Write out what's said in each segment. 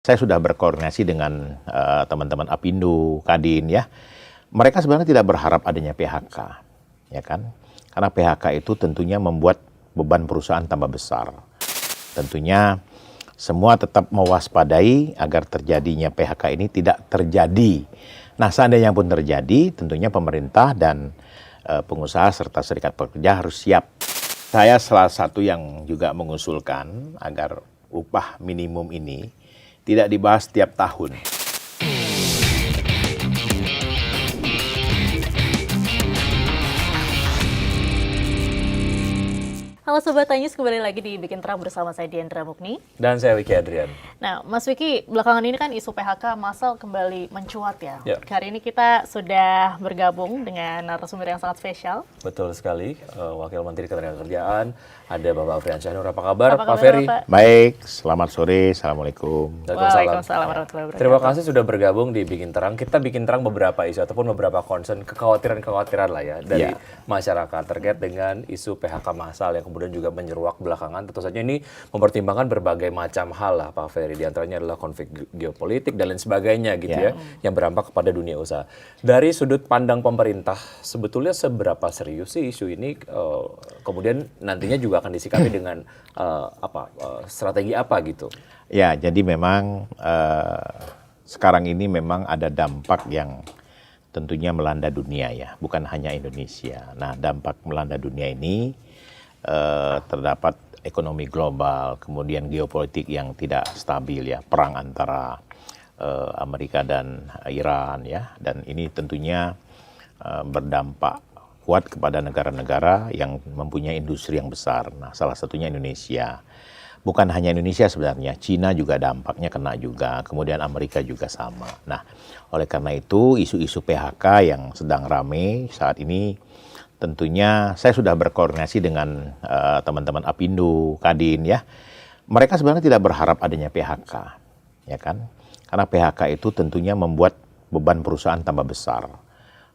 Saya sudah berkoordinasi dengan teman-teman Apindo, Kadin ya. Mereka sebenarnya tidak berharap adanya PHK, ya kan? Karena PHK itu tentunya membuat beban perusahaan tambah besar. Tentunya semua tetap mewaspadai agar terjadinya PHK ini tidak terjadi. Nah, seandainya pun terjadi, tentunya pemerintah dan pengusaha serta serikat pekerja harus siap. Saya salah satu yang juga mengusulkan agar upah minimum ini tidak dibahas tiap tahun. Halo Sobat Tanyus, kembali lagi di Bikin Terang bersama saya Diandra Mukni. Dan saya Wiki Adrian. Nah, Mas Wiki, belakangan ini kan isu PHK massal kembali mencuat ya. Ya. Hari ini kita sudah bergabung dengan narasumber yang sangat spesial. Betul sekali, Wakil Menteri Ketenagakerjaan, ada Bapak Afrian Syahnur. Apa kabar, Apa Pak kabar, Ferry? Bapak? Baik, selamat sore, Assalamualaikum. Waalaikumsalam warahmatullahi wabarakatuh. Terima kasih sudah bergabung di Bikin Terang. Kita bikin terang beberapa isu ataupun beberapa concern, kekhawatiran-kekhawatiran lah ya dari masyarakat terkait dengan isu PHK massal yang kemudian juga menyeruak belakangan. Tentu saja ini mempertimbangkan berbagai macam hal lah Pak Ferry. Di antaranya adalah konflik geopolitik dan lain sebagainya gitu ya, yang berdampak kepada dunia usaha. Dari sudut pandang pemerintah, sebetulnya seberapa serius sih isu ini kemudian nantinya juga akan disikapi dengan strategi apa gitu? Ya, jadi memang sekarang ini memang ada dampak yang tentunya melanda dunia ya, bukan hanya Indonesia. Nah, dampak melanda dunia ini terdapat ekonomi global, kemudian geopolitik yang tidak stabil ya, perang antara Amerika dan Iran ya, dan ini tentunya berdampak kuat kepada negara-negara yang mempunyai industri yang besar. Nah, salah satunya Indonesia. Bukan hanya Indonesia sebenarnya, Cina juga dampaknya kena juga, kemudian Amerika juga sama. Nah, oleh karena itu isu-isu PHK yang sedang ramai saat ini, tentunya saya sudah berkoordinasi dengan teman-teman Apindo, Kadin ya. Mereka sebenarnya tidak berharap adanya PHK, ya kan? Karena PHK itu tentunya membuat beban perusahaan tambah besar,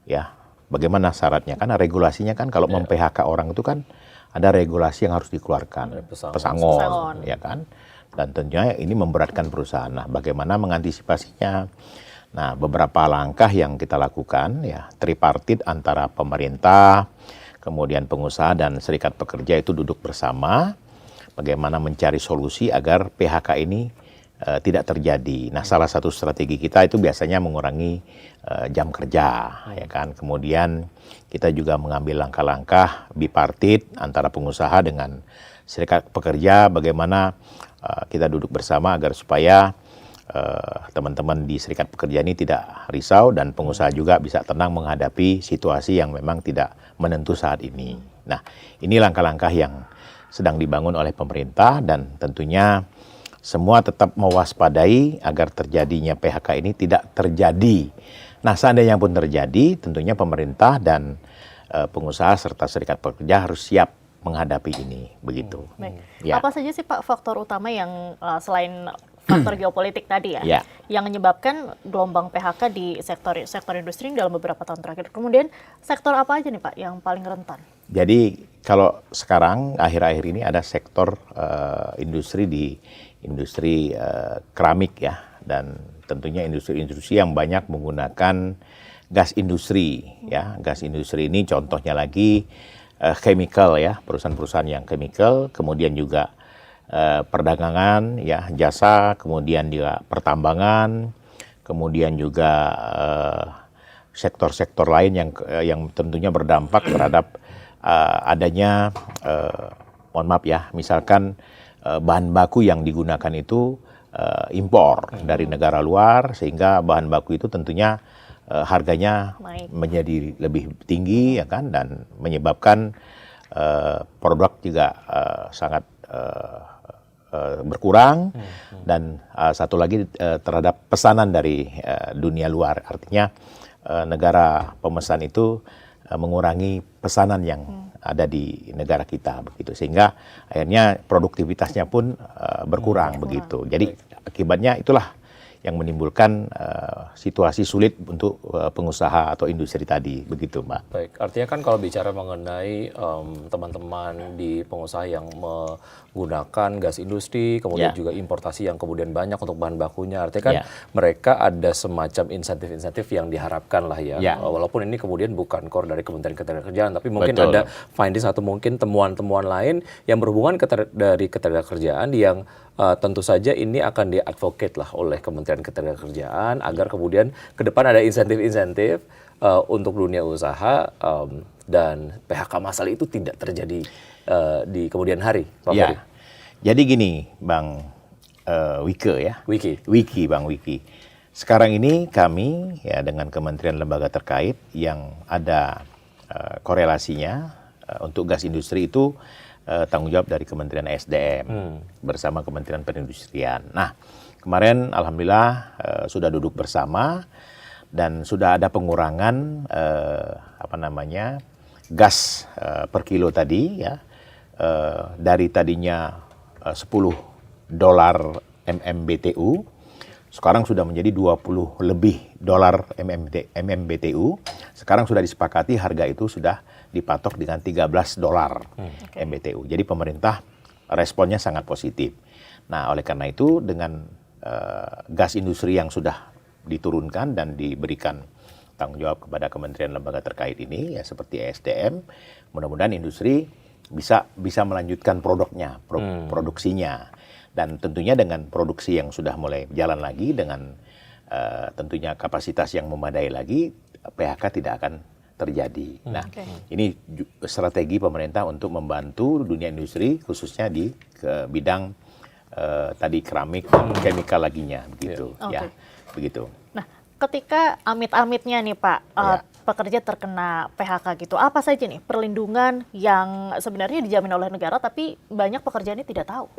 ya. Bagaimana syaratnya? Karena regulasinya kan kalau mem-PHK orang itu kan ada regulasi yang harus dikeluarkan, pesangon, ya kan? Dan tentunya ini memberatkan perusahaan. Nah, bagaimana mengantisipasinya? Nah, beberapa langkah yang kita lakukan ya, tripartit antara pemerintah, kemudian pengusaha dan serikat pekerja itu duduk bersama, bagaimana mencari solusi agar PHK ini tidak terjadi. Nah, salah satu strategi kita itu biasanya mengurangi jam kerja, ya kan. Kemudian kita juga mengambil langkah-langkah bipartit antara pengusaha dengan serikat pekerja, bagaimana kita duduk bersama agar supaya teman-teman di serikat pekerja ini tidak risau dan pengusaha juga bisa tenang menghadapi situasi yang memang tidak menentu saat ini. Nah, ini langkah-langkah yang sedang dibangun oleh pemerintah dan tentunya semua tetap mewaspadai agar terjadinya PHK ini tidak terjadi. Nah, seandainya pun terjadi, tentunya pemerintah dan pengusaha serta serikat pekerja harus siap menghadapi ini, begitu. Baik. Ya. Apa saja sih Pak faktor utama yang selain faktor geopolitik tadi ya, yang menyebabkan gelombang PHK di sektor industri dalam beberapa tahun terakhir? Kemudian sektor apa aja nih Pak yang paling rentan? Jadi kalau sekarang akhir-akhir ini ada sektor industri di industri keramik ya, dan tentunya industri-industri yang banyak menggunakan gas industri ya. Gas industri ini contohnya lagi chemical ya, perusahaan-perusahaan yang chemical, kemudian juga perdagangan ya, jasa, kemudian juga pertambangan, kemudian juga sektor-sektor lain yang tentunya berdampak terhadap adanya mohon maaf ya, misalkan bahan baku yang digunakan itu impor dari negara luar, sehingga bahan baku itu tentunya harganya menjadi lebih tinggi ya kan, dan menyebabkan produk juga sangat berkurang, dan satu lagi terhadap pesanan dari dunia luar, artinya negara pemesan itu mengurangi pesanan yang ada di negara kita begitu, sehingga akhirnya produktivitasnya pun berkurang begitu. Jadi akibatnya itulah yang menimbulkan situasi sulit untuk pengusaha atau industri tadi, begitu Mbak. Baik, artinya kan kalau bicara mengenai teman-teman di pengusaha yang menggunakan gas industri, kemudian juga importasi yang kemudian banyak untuk bahan bakunya, artinya kan mereka ada semacam insentif-insentif yang diharapkan lah ya. Walaupun ini kemudian bukan core dari Kementerian Ketenagakerjaan, tapi mungkin ada findings atau mungkin temuan-temuan lain yang berhubungan dari ketenagakerjaan yang tentu saja ini akan di-advocate lah oleh Kementerian Ketenagakerjaan agar kemudian ke depan ada insentif-insentif untuk dunia usaha dan PHK massal itu tidak terjadi di kemudian hari, Pak Ferry. Jadi gini, Bang Wike ya. Wiki, Bang Wiki. Sekarang ini kami ya dengan kementerian lembaga terkait yang ada korelasinya untuk gas industri itu tanggung jawab dari Kementerian SDM bersama Kementerian Perindustrian. Nah, kemarin alhamdulillah sudah duduk bersama dan sudah ada pengurangan gas per kilo tadi ya dari tadinya $10 MMBTU sekarang sudah menjadi 20 lebih dolar MMBTU. Sekarang sudah disepakati harga itu sudah dipatok dengan $13 MMBTU. Jadi pemerintah responnya sangat positif. Nah, oleh karena itu dengan gas industri yang sudah diturunkan dan diberikan tanggung jawab kepada kementerian lembaga terkait ini ya seperti SDM, mudah-mudahan industri bisa melanjutkan produknya, produksinya. Dan tentunya dengan produksi yang sudah mulai jalan lagi dengan tentunya kapasitas yang memadai lagi, PHK tidak akan terjadi. Nah, ini strategi pemerintah untuk membantu dunia industri khususnya di bidang tadi keramik dan chemical laginya begitu ya. Begitu. Nah, ketika amit-amitnya nih Pak pekerja terkena PHK gitu, apa saja nih perlindungan yang sebenarnya dijamin oleh negara tapi banyak pekerja ini tidak tahu?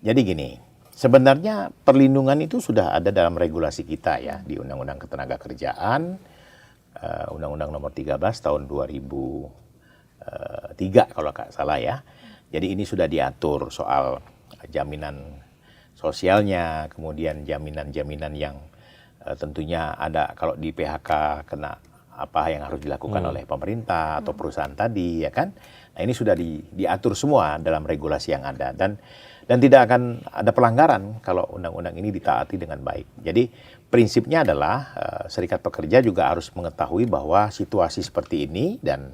Jadi gini, sebenarnya perlindungan itu sudah ada dalam regulasi kita ya di Undang-Undang Ketenagakerjaan, Undang-Undang Nomor 13 tahun 2003 kalau nggak salah ya. Jadi ini sudah diatur soal jaminan sosialnya, kemudian jaminan-jaminan yang tentunya ada kalau di PHK kena apa yang harus dilakukan oleh pemerintah atau perusahaan tadi ya kan. Nah ini sudah diatur semua dalam regulasi yang ada dan tidak akan ada pelanggaran kalau undang-undang ini ditaati dengan baik. Jadi prinsipnya adalah serikat pekerja juga harus mengetahui bahwa situasi seperti ini dan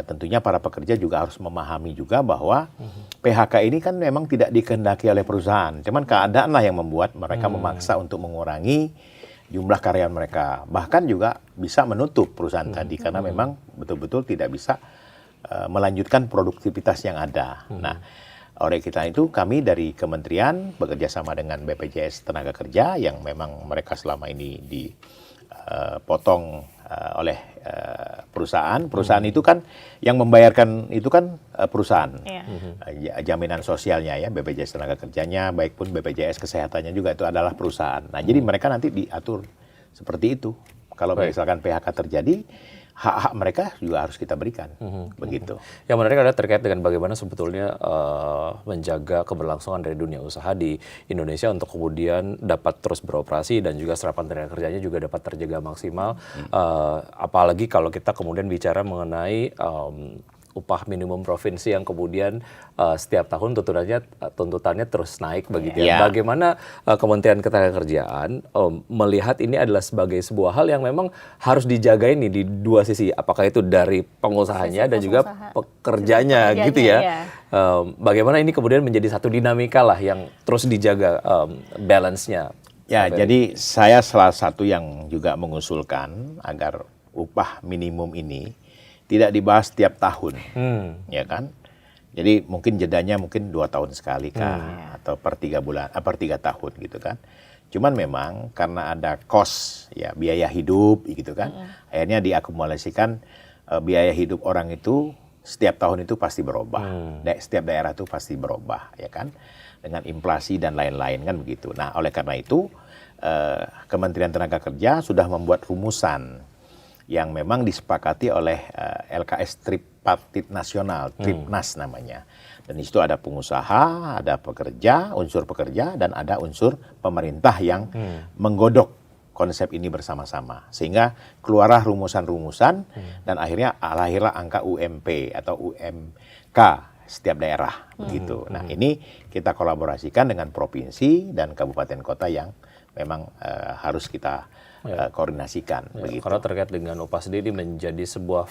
tentunya para pekerja juga harus memahami juga bahwa PHK ini kan memang tidak dikehendaki oleh perusahaan. Cuman keadaan lah yang membuat mereka memaksa untuk mengurangi jumlah karyawan mereka. Bahkan juga bisa menutup perusahaan tadi karena memang betul-betul tidak bisa melanjutkan produktivitas yang ada. Nah, oleh kita itu kami dari kementerian bekerja sama dengan BPJS Tenaga Kerja yang memang mereka selama ini dipotong oleh perusahaan itu kan yang membayarkan itu kan perusahaan jaminan sosialnya ya BPJS Tenaga Kerjanya baik pun BPJS Kesehatannya juga itu adalah perusahaan. Nah jadi mereka nanti diatur seperti itu kalau misalkan PHK terjadi hak-hak mereka juga harus kita berikan, begitu. Yang menarik adalah terkait dengan bagaimana sebetulnya menjaga keberlangsungan dari dunia usaha di Indonesia untuk kemudian dapat terus beroperasi dan juga serapan tenaga kerjanya juga dapat terjaga maksimal. Apalagi kalau kita kemudian bicara mengenai upah minimum provinsi yang kemudian setiap tahun tuntutannya terus naik begitu ya. Bagaimana Kementerian Ketenagakerjaan melihat ini adalah sebagai sebuah hal yang memang harus dijaga ini di dua sisi, apakah itu dari pengusahanya dan juga pekerjanya gitu ya. Bagaimana ini kemudian menjadi satu dinamika lah yang terus dijaga balance-nya. Ya, jadi saya salah satu yang juga mengusulkan agar upah minimum ini tidak dibahas tiap tahun, ya kan? Jadi mungkin jedanya mungkin 2 tahun sekali kah, atau per 3 tahun gitu kan? Cuman memang karena ada cost ya biaya hidup gitu kan, akhirnya diakumulasikan biaya hidup orang itu setiap tahun itu pasti berubah, setiap daerah itu pasti berubah, ya kan? Dengan inflasi dan lain-lain kan begitu. Nah oleh karena itu Kementerian Tenaga Kerja sudah membuat rumusan yang memang disepakati oleh LKS Tripartit Nasional, Tripnas namanya. Dan di situ ada pengusaha, ada pekerja, unsur pekerja, dan ada unsur pemerintah yang menggodok konsep ini bersama-sama. Sehingga keluarlah rumusan-rumusan dan akhirnya lahirlah angka UMP atau UMK setiap daerah begitu. Nah, ini kita kolaborasikan dengan provinsi dan kabupaten kota yang memang harus kita koordinasikan begitu. Karena terkait dengan upah sendiri menjadi sebuah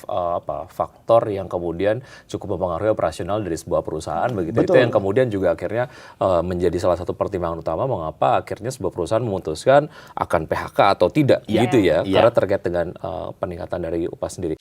faktor yang kemudian cukup mempengaruhi operasional dari sebuah perusahaan begitu. Betul. Itu yang kemudian juga akhirnya menjadi salah satu pertimbangan utama mengapa akhirnya sebuah perusahaan memutuskan akan PHK atau tidak gitu ya. Karena terkait dengan peningkatan dari upah sendiri.